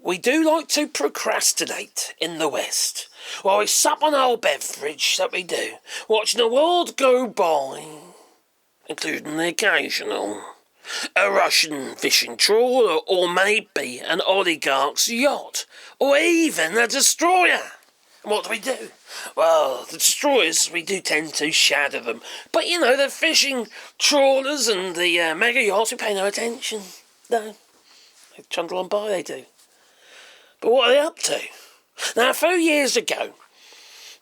we do like to procrastinate in the West. While we sup on our beverage, that we do, watching the world go by, including the occasional a Russian fishing trawler, or maybe an oligarch's yacht, or even a destroyer. And what do? Well, the destroyers, we do tend to shadow them. But, the fishing trawlers and the mega yachts, we pay no attention. No. They trundle on by, they do. But what are they up to? Now, a few years ago,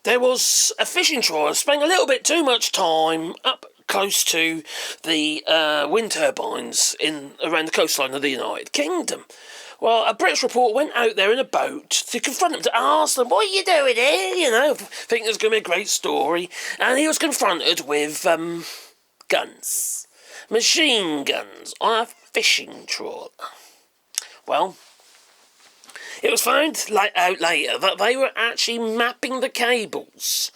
there was a fishing trawler spending a little bit too much time up close to the wind turbines around the coastline of the United Kingdom. Well, a British reporter went out there in a boat to confront them, to ask them, what are you doing here? Thinking it's going to be a great story. And he was confronted with guns, machine guns, on a fishing trawler. Well, it was found out later that they were actually mapping the cables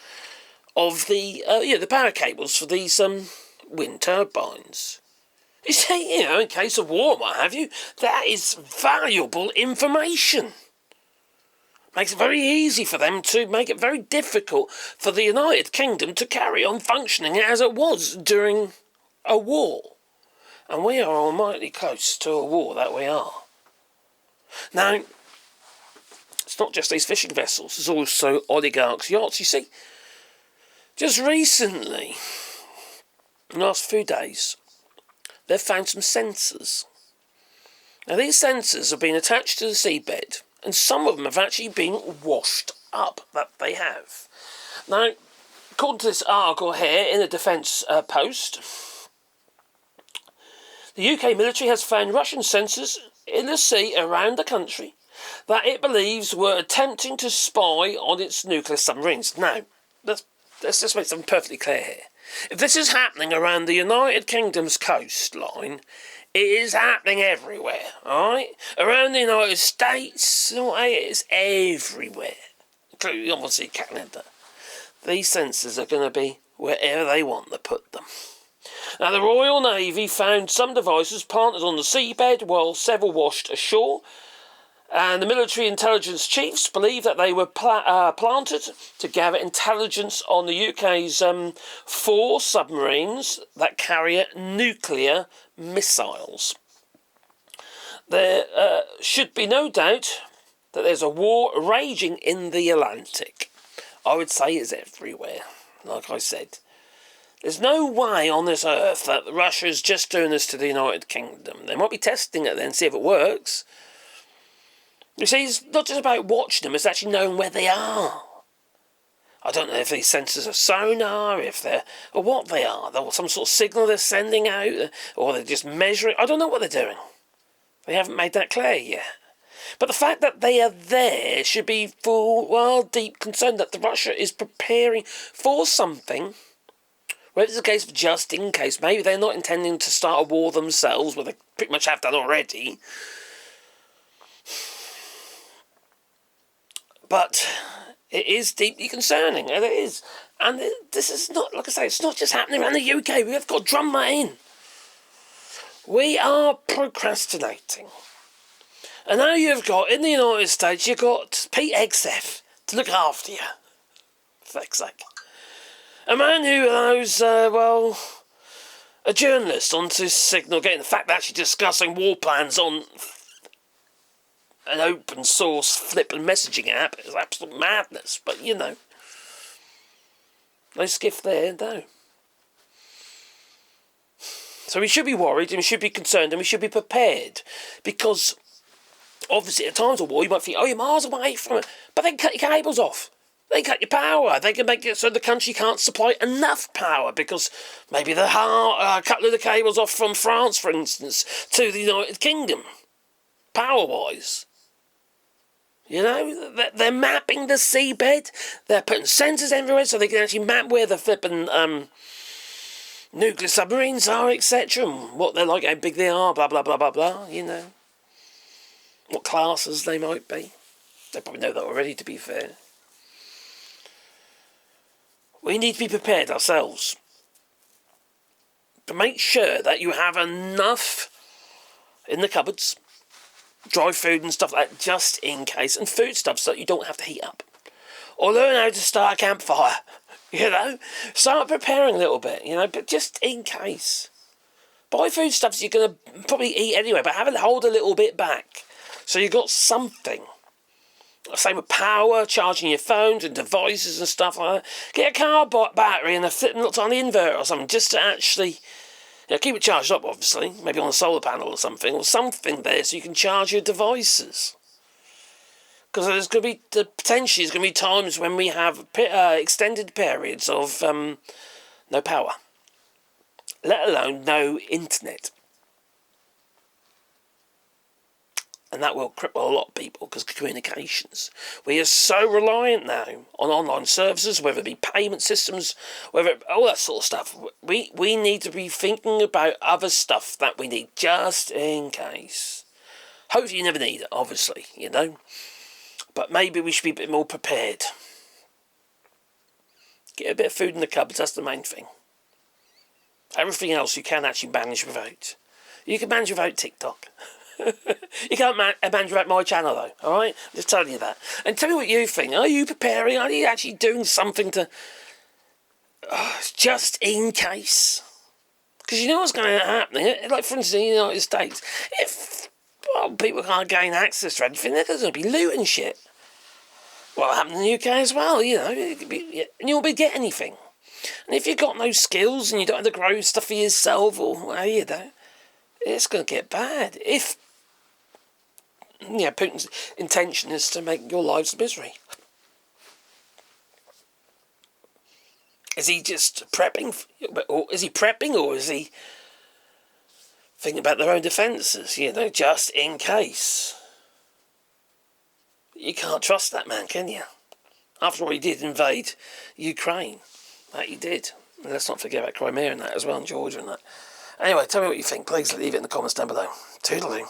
of the power cables for these wind turbines. You see, in case of war, what have you, that is valuable information. Makes it very easy for them to make it very difficult for the United Kingdom to carry on functioning as it was during a war. And we are almighty close to a war, that we are. Now, it's not just these fishing vessels, there's also oligarchs' yachts. You see, just recently, in the last few days, they've found some sensors. Now, these sensors have been attached to the seabed, and some of them have actually been washed up, that they have. Now, according to this article here in the Defence Post, the UK military has found Russian sensors in the sea around the country that it believes were attempting to spy on its nuclear submarines. Now, let's just make something perfectly clear here. If this is happening around the United Kingdom's coastline, it is happening everywhere, alright? Around the United States, it's everywhere, including obviously Canada. These sensors are going to be wherever they want to put them. Now, the Royal Navy found some devices planted on the seabed while several washed ashore, and the military intelligence chiefs believe that they were planted to gather intelligence on the UK's 4 submarines that carry nuclear missiles. There should be no doubt that there's a war raging in the Atlantic. I would say it's everywhere, like I said. There's no way on this earth that Russia's just doing this to the United Kingdom. They might be testing it then, see if it works. You see, it's not just about watching them, it's actually knowing where they are. I don't know if these sensors are sonar, or what they are. They're some sort of signal they're sending out, or they're just measuring. I don't know what they're doing. They haven't made that clear yet. But the fact that they are there should be for deep concern that Russia is preparing for something. Whether it's a case of just in case, maybe they're not intending to start a war themselves, well, they pretty much have done already. But it is deeply concerning, and it is. And this is not, like I say, it's not just happening around the UK. We have got to drum that in. We are procrastinating. And now you've got, in the United States, you've got Pete Hegseth to look after you. For fuck's sake. A man who allows, a journalist onto his signal, getting the fact that actually discussing war plans on an open source flippant messaging app is absolute madness, but no skiff there, no. So we should be worried, and we should be concerned, and we should be prepared, because obviously at times of war you might think, you're miles away from it, but they can cut your cables off. They cut your power. They can make it so the country can't supply enough power because maybe they cut the cables off from France, for instance, to the United Kingdom, power-wise. They're mapping the seabed. They're putting sensors everywhere so they can actually map where the flipping nuclear submarines are, etc. And what they're like, how big they are, blah, blah, blah, blah, blah, What classes they might be. They probably know that already, to be fair. We need to be prepared ourselves to make sure that you have enough in the cupboards, dry food and stuff like that, just in case, and food stuff so that you don't have to heat up. Or learn how to start a campfire, you know. Start preparing a little bit, you know, but just in case. Buy food stuff you're going to probably eat anyway, but hold a little bit back. So you've got something. Same with power, charging your phones and devices and stuff like that. Get a car battery and a little tiny inverter or something, just to actually, keep it charged up, obviously. Maybe on a solar panel or something there so you can charge your devices. Because there's going to be, potentially, there's going to be times when we have extended periods of no power. Let alone no internet. And that will cripple a lot of people because communications. We are so reliant now on online services, whether it be payment systems, all that sort of stuff. We need to be thinking about other stuff that we need just in case. Hopefully you never need it, obviously, you know. But maybe we should be a bit more prepared. Get a bit of food in the cupboards, that's the main thing. Everything else you can actually manage without. You can manage without TikTok. You can't manage without my channel though, alright? I'm just telling you that. And tell me what you think. Are you preparing? Are you actually doing something to... just in case? Because you know what's going to happen. Like for instance in the United States, if people can't gain access to anything, they're going to be looting shit. Well, it happened in the UK as well, you know. And you won't be get anything. And if you've got no skills and you don't have to grow stuff for yourself, or you know, it's going to get bad. If Putin's intention is to make your lives a misery. Is he just prepping? Or is he prepping, or is he thinking about their own defences? You know, just in case. You can't trust that man, can you? After all, he did invade Ukraine. That he did. And let's not forget about Crimea and that as well, and Georgia and that. Anyway, tell me what you think. Please leave it in the comments down below. Toodaloo.